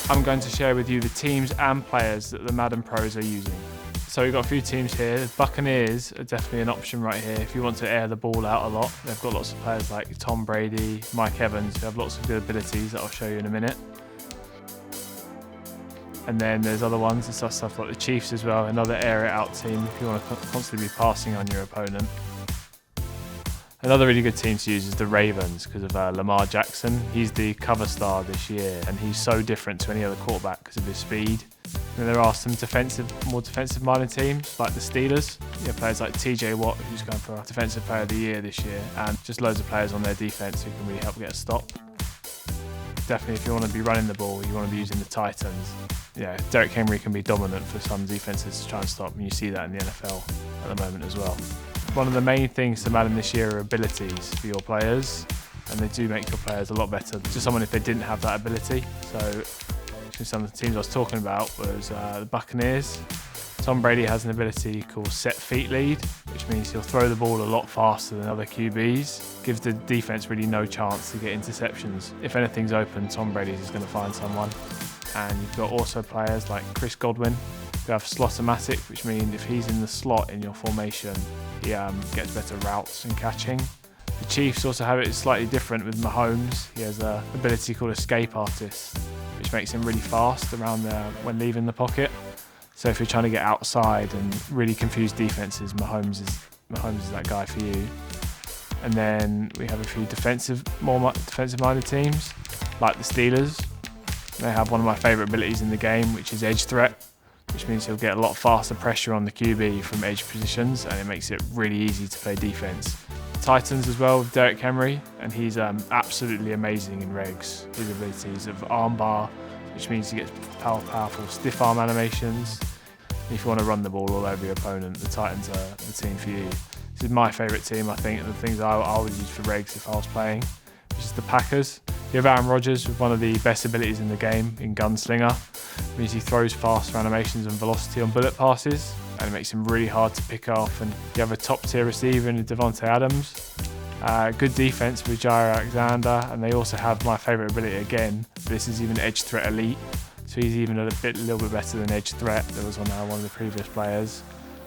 I'm going to share with you the teams and players that the Madden pros are using. So we've got a few teams here. The Buccaneers are definitely an option right here if you want to air the ball out a lot. They've got lots of players like Tom Brady, Mike Evans, who have lots of good abilities that I'll show you in a minute. And then there's other ones, it's stuff like the Chiefs as well, another air it out team if you want to constantly be passing on your opponent. Another really good team to use is the Ravens because of Lamar Jackson. He's the cover star this year and he's so different to any other quarterback because of his speed. And there are some more defensive-minded teams like the Steelers. You have players like TJ Watt, who's going for Defensive Player of the Year this year, and just loads of players on their defense who can really help get a stop. Definitely, if you want to be running the ball, you want to be using the Titans. Yeah, Derrick Henry can be dominant for some defenses to try and stop, and you see that in the NFL at the moment as well. One of the main things to Madden this year are abilities for your players, and they do make your players a lot better to someone if they didn't have that ability. So some of the teams I was talking about was the Buccaneers. Tom Brady has an ability called set feet lead, which means he'll throw the ball a lot faster than other QBs. Gives the defense really no chance to get interceptions. If anything's open, Tom Brady is going to find someone. And you've got also players like Chris Godwin, who have slot-o-matic, which means if he's in the slot in your formation, he gets better routes and catching. The Chiefs also have it slightly different with Mahomes. He has an ability called Escape Artist, which makes him really fast around there when leaving the pocket. So if you're trying to get outside and really confuse defenses, Mahomes is that guy for you. And then we have a few more defensive-minded teams, like the Steelers. They have one of my favourite abilities in the game, which is edge threat, which means he'll get a lot faster pressure on the QB from edge positions, and it makes it really easy to play defense. Titans as well with Derrick Henry, and he's absolutely amazing in regs. His abilities of armbar, which means he gets powerful stiff arm animations. If you want to run the ball all over your opponent, the Titans are the team for you. This is my favourite team, I think, and the things I would use for regs if I was playing, which is the Packers. You have Aaron Rodgers with one of the best abilities in the game in Gunslinger. It means he throws faster animations and velocity on bullet passes, and it makes him really hard to pick off. And you have a top-tier receiver in Devontae Adams. Good defense with Jair Alexander, and they also have my favourite ability again. This is even edge threat elite, so he's even a little bit better than edge threat that was on one of the previous players.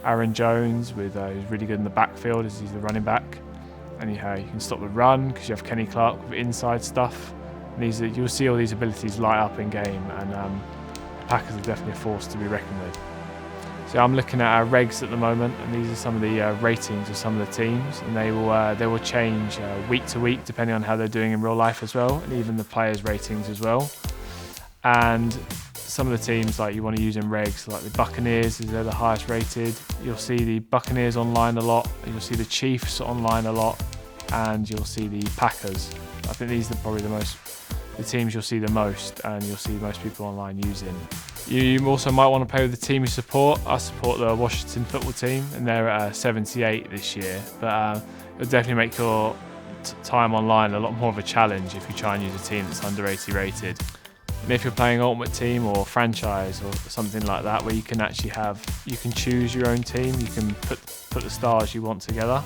Aaron Jones who's really good in the backfield as he's the running back, and you can stop the run because you have Kenny Clark with inside stuff. And you'll see all these abilities light up in game, and Packers are definitely a force to be reckoned with. So I'm looking at our regs at the moment, and these are some of the ratings of some of the teams, and they will change week to week depending on how they're doing in real life as well, and even the players' ratings as well. And some of the teams like you want to use in regs, like the Buccaneers, they're the highest rated. You'll see the Buccaneers online a lot, you'll see the Chiefs online a lot, and you'll see the Packers. I think these are probably the teams you'll see the most, and you'll see most people online using. You also might want to play with the team you support. I support the Washington football team, and they're at 78 this year. But it'll definitely make your time online a lot more of a challenge if you try and use a team that's under 80 rated. And if you're playing Ultimate Team or Franchise or something like that, where you can actually you can choose your own team, you can put the stars you want together.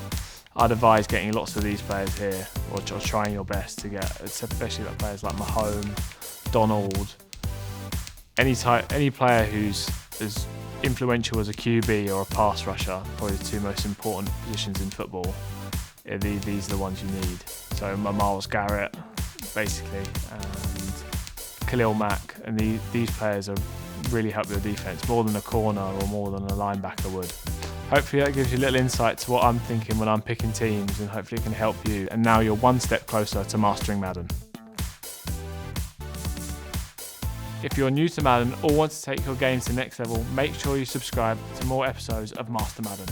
I'd advise getting lots of these players here, or trying your best to get, especially like players like Mahomes, Donald, any player who's as influential as a QB or a pass rusher, probably the two most important positions in football. These are the ones you need. So Myles Garrett, basically, and Khalil Mack, and these players really help your defense more than a corner or more than a linebacker would. Hopefully that gives you a little insight to what I'm thinking when I'm picking teams, and hopefully it can help you. And now you're one step closer to mastering Madden. If you're new to Madden or want to take your game to the next level, make sure you subscribe to more episodes of Master Madden.